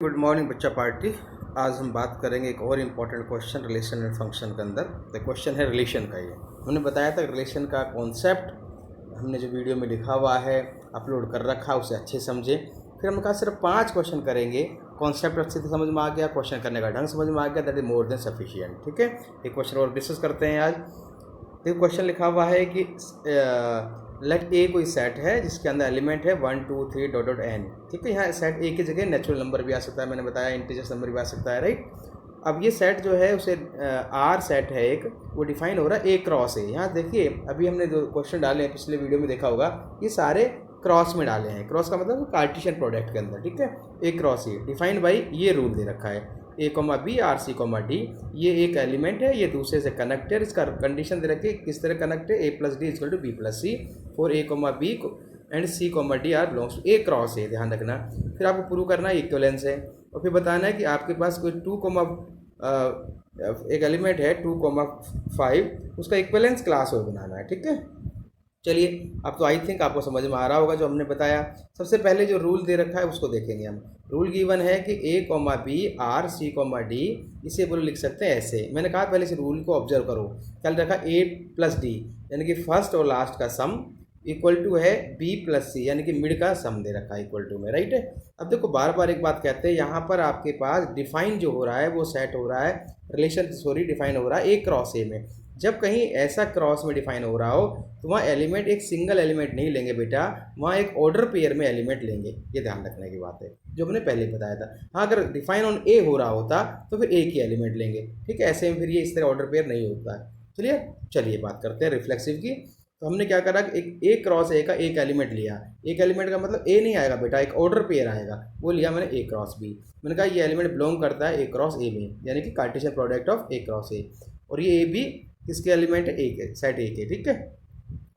Good morning बच्चा party. आज हम बात करेंगे एक और important question relation and function के अंदर। तो क्वेश्चन है रिलेशन का। ये हमने बताया था रिलेशन का कॉन्सेप्ट हमने जो वीडियो में लिखा हुआ है अपलोड कर रखा, उसे अच्छे समझे। फिर हमने कहा सिर्फ 5 क्वेश्चन करेंगे, कॉन्सेप्ट अच्छे से समझ में आ गया, क्वेश्चन करने का ढंग समझ में आ गया, that is more than sufficient. ठीक है, एक क्वेश्चन और डिस्कस करते हैं आज। एक क्वेश्चन लिखा हुआ है कि लेट ए कोई सेट है जिसके अंदर एलिमेंट है 1 2 3 डॉट डॉट एन। ठीक है, यहाँ सेट ए की जगह नेचुरल नंबर भी आ सकता है, मैंने बताया इंटीजर्स नंबर भी आ सकता है, राइट। अब ये सेट जो है उसे आर सेट है एक, वो डिफाइन हो रहा है ए क्रॉस ए। यहाँ देखिए अभी हमने जो क्वेश्चन डाले हैं पिछले वीडियो में देखा होगा, ये सारे क्रॉस में डाले हैं। क्रॉस का मतलब कार्टेशियन प्रोडक्ट के अंदर। ठीक है, A cross A defined by ये रूल दे रखा है A comma B R C comma D. ये एक एलिमेंट है, ये दूसरे से कनेक्ट है। इसका कंडीशन दे रखी है किस तरह कनेक्ट है, A plus D equal to B plus C for A comma B and C comma D R belongs to A cross A. ध्यान रखना। फिर आपको प्रूव करना है इक्वलेंस है, और फिर बताना है कि आपके पास कोई एक एलिमेंट है 2,5, उसका इक्वलेंस क्लास हो बनाना है। ठीक है, चलिए अब तो आई थिंक आपको समझ में आ रहा होगा जो हमने बताया। सबसे पहले जो रूल दे रखा है उसको देखेंगे हम। रूल गिवन है कि A comma B R C comma D, इसे बोलो लिख सकते हैं ऐसे। मैंने कहा पहले इस रूल को ऑब्जर्व करो। कल रखा ए प्लस डी यानी कि फर्स्ट और लास्ट का सम इक्वल टू है बी प्लस सी यानी कि मिड का सम दे रखा है इक्वल टू में, राइट है। अब देखो बार बार एक बात कहते हैं, यहाँ पर आपके पास डिफाइन जो हो रहा है वो सेट हो रहा है रिलेशन डिफाइन हो रहा है ए क्रॉस ए में। जब कहीं ऐसा क्रॉस में डिफाइन हो रहा हो तो वहाँ एलिमेंट एक सिंगल एलिमेंट नहीं लेंगे बेटा, वहाँ एक ऑर्डर पेयर में एलिमेंट लेंगे। ये ध्यान रखने की बात है जो हमने पहले बताया था। हाँ, अगर डिफाइन ऑन ए हो रहा होता तो फिर एक ही एलिमेंट लेंगे। ठीक है, ऐसे में फिर ये इस तरह ऑर्डर पेयर नहीं होता है। चलिए बात करते हैं रिफ्लेक्सिव की। तो हमने क्या करा, एक ए क्रॉस ए का एक एलिमेंट लिया। एक एलिमेंट का मतलब ए नहीं आएगा बेटा, एक ऑर्डर पेयर आएगा, वो लिया मैंने ए क्रॉस बी। मैंने कहा ये एलिमेंट बिलोंग करता है ए क्रॉस ए में, यानी कि Cartesian product of A cross A. और ये ए बी किसके एलिमेंट है, ए के, सेट ए के। ठीक है,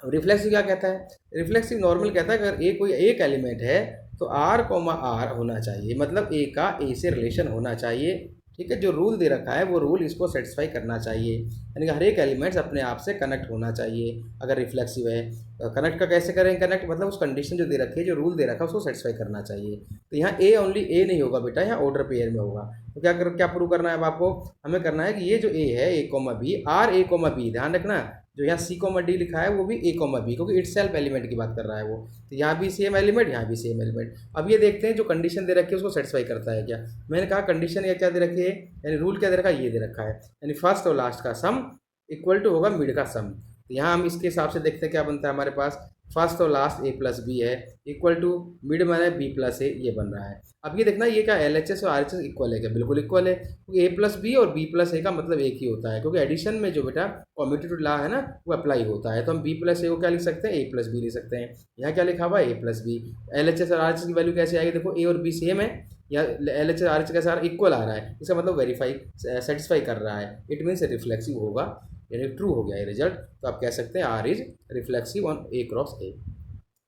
रिफ्लेक्सिव क्या कहता है, रिफ्लेक्सिव नॉर्मल कहता है अगर ए कोई एक एलिमेंट है तो आर कोमा आर होना चाहिए, मतलब ए का ए से रिलेशन होना चाहिए। ठीक है, जो रूल दे रखा है वो रूल इसको सेटिस्फाई करना चाहिए, यानी कि हर एक एलिमेंट्स अपने आप से कनेक्ट होना चाहिए अगर रिफ्लेक्सिव है। कनेक्ट का कैसे करें, कनेक्ट मतलब उस कंडीशन जो दे रखी है, जो रूल दे रखा है उसको सेटिस्फाई करना चाहिए। तो यहाँ ए ओनली ए नहीं होगा बेटा, यहाँ ऑर्डर पेयर में होगा। तो क्या प्रूव करना है अब आपको, हमें करना है कि ये जो ए है A comma B R A comma B, ध्यान रखना जो यहाँ सी कोमा डी लिखा है वो भी ए कोमा बी, क्योंकि इट्स सेल्फ एलिमेंट की बात कर रहा है वो। तो यहाँ भी सेम एलिमेंट, यहाँ भी सेम एलिमेंट। अब ये देखते हैं जो कंडीशन दे रखी है उसको सेटिस्फाई करता है क्या। मैंने कहा कंडीशन ये क्या दे रखी है, यानी रूल क्या दे रखा है, ये दे रखा है, यानी फर्स्ट और लास्ट का सम इक्वल टू होगा मिड का सम। तो यहाँ हम इसके हिसाब से देखते हैं क्या बनता है हमारे पास, फर्स्ट और लास्ट ए प्लस बी है इक्वल टू मिड माने बी प्लस ए, ये बन रहा है। अब ये देखना ये क्या एल एच एस और आर एच एस इक्वल है क्या, बिल्कुल इक्वल है, क्योंकि ए प्लस बी और बी प्लस ए का मतलब एक ही होता है, क्योंकि एडिशन में जो बेटा कॉम्यूटेटिव लॉ है ना वो अप्लाई होता है। तो हम बी प्लस ए को क्या लिख सकते हैं, ए प्लस बी लिख सकते हैं। यहाँ क्या लिखा हुआ है, A plus B. L H S और आर एच एस की वैल्यू कैसे आएगी, देखो ए और बी सेम है, या L H S R H का सारा इक्वल आ रहा है, इसका मतलब वेरीफाई सेटिस्फाई कर रहा है, इट मीन्स रिफ्लेक्सिव होगा, यानी ट्रू हो गया ये रिजल्ट। तो आप कह सकते हैं R is reflexive on A cross A.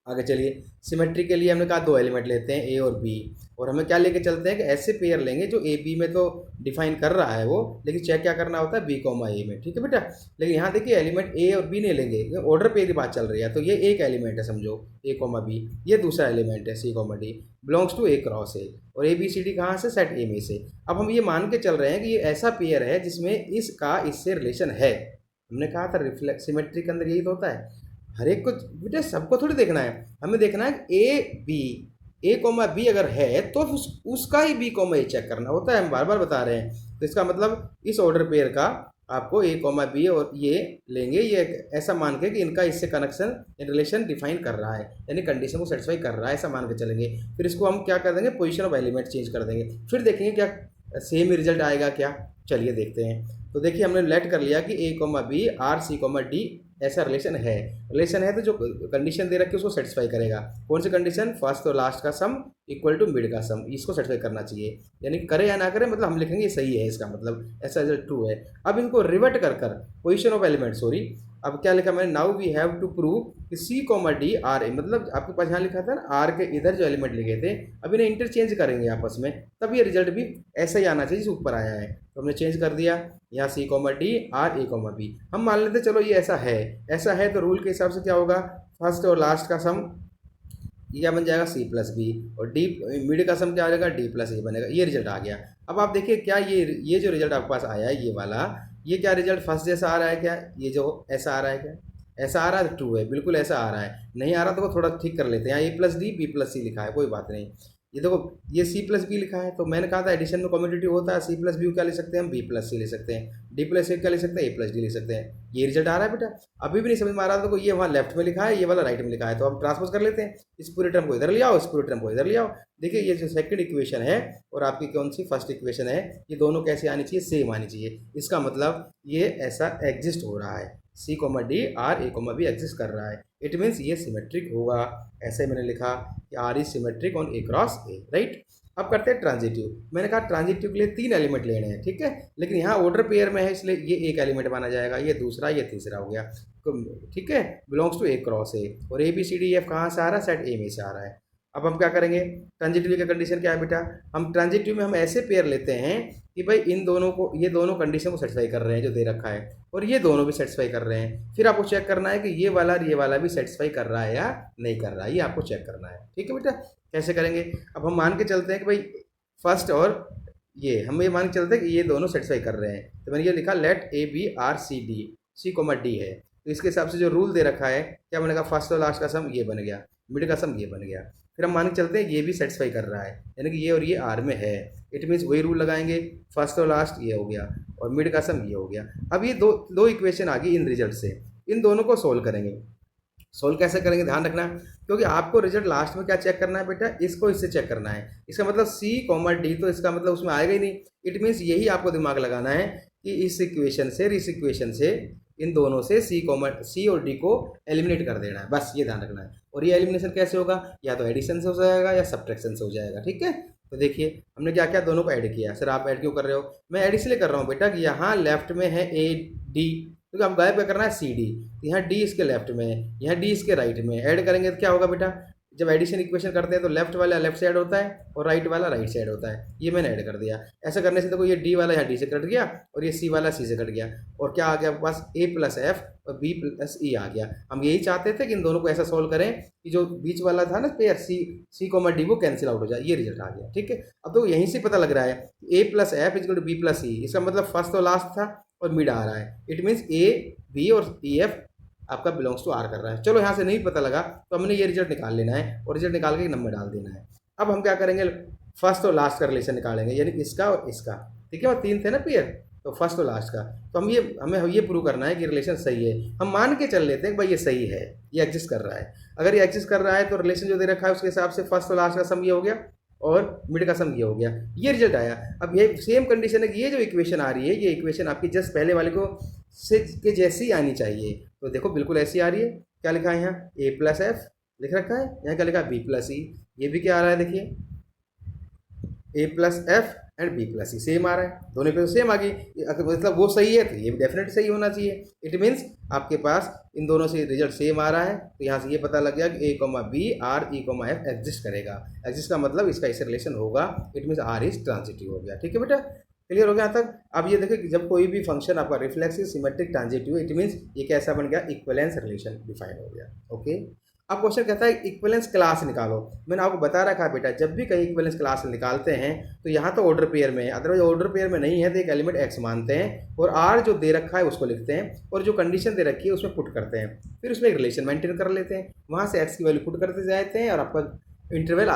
आगे चलिए, सिमेट्री के लिए हमने कहा 2 एलिमेंट लेते हैं ए और बी, और हमें क्या लेके चलते हैं कि ऐसे पेयर लेंगे जो ए बी में तो डिफाइन कर रहा है वो, लेकिन चेक क्या करना होता है बी कोमा ए में। ठीक है बेटा, लेकिन यहाँ देखिए एलिमेंट ए और बी नहीं लेंगे, ऑर्डर पेयर की बात चल रही है। तो ये एक एलिमेंट है समझो ए कोमा बी, ये दूसरा एलिमेंट है C comma D, belongs to A cross A, और ए बी सी डी कहाँ से, सेट ए में से। अब हम ये मान के चल रहे हैं कि ये ऐसा पेयर है जिसमें इसका इससे रिलेशन है। हमने कहा था रिफ्लेक्स सिमेट्री के अंदर यही तो होता है, हर एक को बेटा सबको थोड़ी देखना है, हमें देखना है A B, A comma B अगर है तो उसका ही बी कोमा ए चेक करना होता है, हम बार बार बता रहे हैं। तो इसका मतलब इस ऑर्डर पेयर का आपको ए कोमा बी और ये लेंगे, ये ऐसा मान के कि इनका इससे कनेक्शन रिलेशन डिफाइन कर रहा है, यानी कंडीशन को सेटिस्फाई कर रहा है, ऐसा मान के चलेंगे। फिर इसको हम क्या कर देंगे, पोजीशन ऑफ एलिमेंट चेंज कर देंगे, फिर देखेंगे क्या सेम ही रिजल्ट आएगा क्या। चलिए देखते हैं। तो देखिए हमने लेट कर लिया कि A comma B R C comma D ऐसा रिलेशन है तो जो कंडीशन दे रखी है उसको सेटिस्फाई करेगा। कौन सी कंडीशन, फर्स्ट और लास्ट का सम इक्वल टू मिड का सम, इसको सेटिस्फाई करना चाहिए, यानी करे या ना करे मतलब हम लिखेंगे ये सही है, इसका मतलब ऐसा रिजल्ट ट्रू है। अब इनको रिवर्ट कर पोजिशन ऑफ एलिमेंट, सॉरी अब क्या लिखा मैंने, now we have to prove कि C comma D R A, मतलब आपके पास यहाँ लिखा था ना आर के इधर जो एलिमेंट लिखे थे, अब इन्हें इंटरचेंज करेंगे आपस में, तब ये रिजल्ट भी ऐसा ही आना चाहिए जिस ऊपर आया है। तो हमने चेंज कर दिया, यहाँ सी comma D R A comma B, हम मान लेते चलो ये ऐसा है तो रूल के हिसाब से क्या होगा, फर्स्ट और लास्ट का सम ये क्या बन जाएगा सी प्लस बी, और डी मिड का सम क्या आ जाएगा डी प्लस ए बनेगा। ये रिजल्ट आ गया। अब आप देखिए क्या ये जो रिजल्ट आपके पास आया है ये वाला, ये क्या रिजल्ट फर्स्ट जैसा आ रहा है क्या, ये जो ऐसा आ रहा है क्या, ऐसा आ रहा है, ट्रू है, बिल्कुल ऐसा आ रहा है। नहीं आ रहा तो थोड़ा ठीक कर लेते हैं, यहाँ ए प्लस डी बी प्लस सी लिखा है, कोई बात नहीं। ये देखो ये सी प्लस बी लिखा है, तो मैंने कहा था एडिशन में कम्यूटेटिव होता है, सी प्लस बी क्या ले सकते हैं हम, बी प्लस सी ले सकते हैं, डी प्लस ए क्या ले सकते हैं, ए प्लस डी ले सकते हैं। ये रिजल्ट आ रहा है बेटा। अभी भी नहीं समझ में आ रहा था, तो ये वहाँ लेफ्ट में लिखा है, ये वाला राइट में लिखा है, तो हम ट्रांसपोज कर लेते हैं, इस पूरे टर्म को इधर ले आओ, इस पूरे टर्म को इधर ले आओ। देखिए ये जो सेकंड इक्वेशन है और आपकी कौन सी फर्स्ट इक्वेशन है, ये दोनों कैसे आनी चाहिए, सेम आनी चाहिए। इसका मतलब ये ऐसा एग्जिस्ट हो रहा है, C comma D R A comma B exist कर रहा है, इट मीन्स ये सिमेट्रिक होगा। ऐसे मैंने लिखा कि R is symmetric on A cross A, right. अब करते हैं ट्रांजिटिव। मैंने कहा ट्रांजिटिव के लिए 3 एलिमेंट लेने हैं, ठीक है, लेकिन यहाँ ऑर्डर पेयर में है इसलिए ये एक एलिमेंट माना जाएगा, ये दूसरा, ये तीसरा हो गया, ठीक है, belongs to A cross A. और A B C D F कहाँ से आ रहा है, सेट ए में से आ रहा है। अब हम क्या करेंगे, ट्रांजिटिव की कंडीशन क्या है बेटा, हम ट्रांजिटिव में हम ऐसे पेयर लेते हैं कि भाई इन दोनों को, ये दोनों कंडीशन को सेटिस्फाई कर रहे हैं जो दे रखा है, और ये दोनों भी सेटिस्फाई कर रहे हैं। फिर आपको चेक करना है कि ये वाला और ये वाला भी सेटिस्फाई कर रहा है या नहीं कर रहा है, ये आपको चेक करना है, ठीक है बेटा। कैसे करेंगे, अब हम मान के चलते हैं कि भाई फर्स्ट और ये, हम ये मान के चलते हैं कि ये दोनों सेटिस्फाई कर रहे हैं, तो मैंने ये लिखा let A B R C D, C comma D है, तो इसके हिसाब से जो रूल दे रखा है क्या बनेगा, फर्स्ट और लास्ट का सम ये बन गया, मिड का सम ये बन गया। फिर हम मान के चलते हैं ये भी सेटिस्फाई कर रहा है, यानी कि ये और ये आर में है, इट मीन्स वही रूल लगाएंगे, फर्स्ट और लास्ट ये हो गया और मिड का सम ये हो गया। अब ये दो इक्वेशन आ गई इन रिजल्ट से, इन दोनों को सोल्व करेंगे। सोल्व कैसे करेंगे ध्यान रखना, क्योंकि आपको रिजल्ट लास्ट में क्या चेक करना है बेटा, इसको इससे चेक करना है। इसका मतलब सी कॉमा डी, तो इसका मतलब उसमें आएगा ही नहीं, इट मीन्स यही आपको दिमाग लगाना है कि इस इक्वेशन से और इस इक्वेशन से, इन दोनों से सी और डी को एलिमिनेट कर देना है, बस ये ध्यान रखना है। और ये एलिमिनेशन कैसे होगा, या तो एडिशन से हो जाएगा या सब्ट्रैक्शन से हो जाएगा, ठीक है। तो देखिए हमने क्या क्या दोनों को ऐड किया। सर आप ऐड क्यों कर रहे हो, मैं ऐड इसलिए कर रहा हूँ बेटा कि यहाँ लेफ्ट में है ए डी, क्योंकि हम गायब क्या करना है सी डी, यहाँ डी इसके लेफ्ट में है, यहाँ डी इसके राइट में, ऐड करेंगे तो क्या होगा बेटा, जब एडिशन इक्वेशन करते हैं तो लेफ्ट वाला लेफ्ट साइड होता है और राइट वाला राइट साइड होता है, ये मैंने ऐड कर दिया। ऐसा करने से देखो ये डी वाला यहाँ डी से कट गया और ये सी वाला सी से कट गया, और क्या आ गया आपके पास, ए प्लस एफ और बी प्लस ई आ गया। हम यही चाहते थे कि इन दोनों को ऐसा सोल्व करें कि जो बीच वाला था ना पेयर सी कोमा डी वो कैंसिल आउट हो जाए, ये रिजल्ट आ गया, ठीक है। अब तो यहीं से पता लग रहा है A plus F is equal to B plus E, इसका मतलब फर्स्ट और लास्ट था और मिड आ रहा है, इट मीन्स ए बी और ई एफ आपका बिलोंग्स टू आर कर रहा है। चलो यहाँ से नहीं पता लगा तो हमने ये रिजल्ट निकाल लेना है और रिजल्ट निकाल के नंबर डाल देना है। अब हम क्या करेंगे, फर्स्ट और लास्ट का रिलेशन निकालेंगे, यानी इसका और इसका, ठीक है, और 3 थे ना पेयर, तो फर्स्ट और लास्ट का। तो हमें ये प्रूव करना है कि रिलेशन सही है। हम मान के चल लेते हैं कि भाई ये सही है, ये एग्जिस्ट कर रहा है। अगर ये एग्जिस्ट कर रहा है तो रिलेशन जो दे रखा है उसके हिसाब से फर्स्ट और लास्ट का सम ये हो गया और मिड का सम ये हो गया, ये रिजल्ट आया। अब ये सेम कंडीशन है कि ये जो इक्वेशन आ रही है, ये इक्वेशन आपकी जस्ट पहले वाले को से के जैसी आनी चाहिए। तो देखो बिल्कुल ऐसी आ रही है। क्या लिखा है यहाँ, ए प्लस एफ लिख रखा है, यहाँ क्या लिखा है, बी प्लस ई। ये भी क्या आ रहा है, देखिए A plus F and B plus E same आ रहा है, दोनों पे सेम आ गई, मतलब वो सही है तो ये भी डेफिनेट सही होना चाहिए। इट मीन्स आपके पास इन दोनों से रिजल्ट सेम आ रहा है, तो यहाँ से ये पता लग गया कि A comma B R E comma F exist करेगा। एग्जिस्ट का मतलब इसका इससे रिलेशन होगा, it means R is transitive हो गया, ठीक है बेटा, क्लियर हो गया यहाँ तक। अब ये देखिए जब कोई भी फंक्शन आपका reflexive symmetric transitive, it means ये कैसा बन गया, इक्विवेलेंस रिलेशन डिफाइन हो गया, ओके। अब क्वेश्चन कहता है इक्विवेलेंस क्लास निकालो। मैंने आपको बता रखा है बेटा, जब भी कहीं इक्विवेलेंस क्लास निकालते हैं तो यहाँ तो ऑर्डर पेयर में है, अदरवाइज ऑर्डर पेयर में नहीं है तो एक एलिमेंट एक्स मानते हैं और आर जो दे रखा है उसको लिखते हैं और जो कंडीशन दे रखी है उसमें पुट करते हैं, फिर उसमें एक रिलेशन मेंटेन कर लेते हैं, वहाँ से एक्स की वैल्यू पुट करते जाते हैं और आपका इंटरवल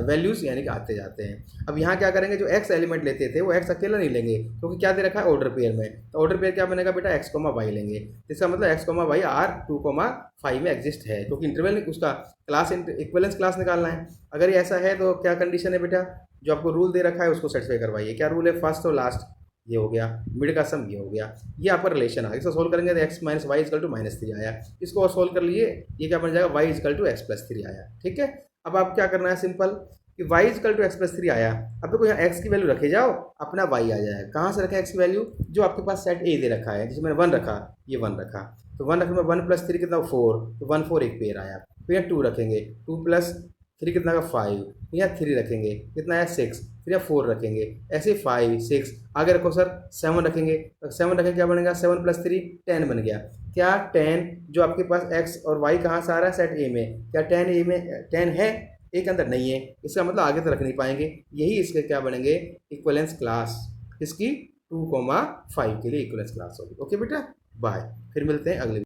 वैल्यूज यानी कि आते जाते हैं। अब यहाँ क्या करेंगे, जो एक्स एलिमेंट लेते थे वो एक्स अकेला नहीं लेंगे क्योंकि क्या दे रखा है ऑर्डर पेयर में, तो ऑर्डर पेयर क्या बनेगा बेटा, एक्स कोमा वाई लेंगे। इसका मतलब एक्स कोमा वाई आर 2,5 में एग्जिस्ट है, क्योंकि इंटरवल उसका क्लास इक्विवेलेंस क्लास निकालना है। अगर ये ऐसा है तो क्या कंडीशन है बेटा, जो आपको रूल दे रखा है उसको सेटिस्फाई करवाइए। क्या रूल है, फर्स्ट और लास्ट ये हो गया, मिड का सम ये हो गया, ये आपका रिलेशन आ। इसको सोल्व करेंगे तो X minus Y equal to -3 आया, इसको और सोल्व कर लिए, ये क्या बन जाएगा, Y equal to X plus 3 आया, ठीक है। अब आप क्या करना है, सिंपल कि y equal to X plus 3 आया, अब देखो यहाँ x की वैल्यू रखे जाओ, अपना y आ जाएगा। कहाँ से रखा x की वैल्यू, जो आपके पास सेट ए दे रखा है, जिसमें 1 रखा, ये 1 रखा, तो 1 रखने में 1 + 3 कितना 4, तो 1 4 एक पेयर आया। फिर यहाँ 2 रखेंगे, 2 + 3 कितना का 5, यहाँ 3 रखेंगे कितना है 6, फिर यहाँ 4 रखेंगे, ऐसे 5 6 आगे रखो सर 7 रखेंगे, तो 7 रखेंगे क्या बनेगा, 7 + 3 10 बन गया। क्या 10 जो आपके पास x और y कहाँ से आ रहा है सेट ए में, क्या 10 ए में 10 है ए के अंदर? नहीं है, इसका मतलब आगे तो रख नहीं पाएंगे। यही इसके क्या बनेंगे, इक्वलेंस क्लास, इसकी 2,5 के लिए इक्वलेंस क्लास होगी। ओके बेटा, बाय, फिर मिलते हैं अगले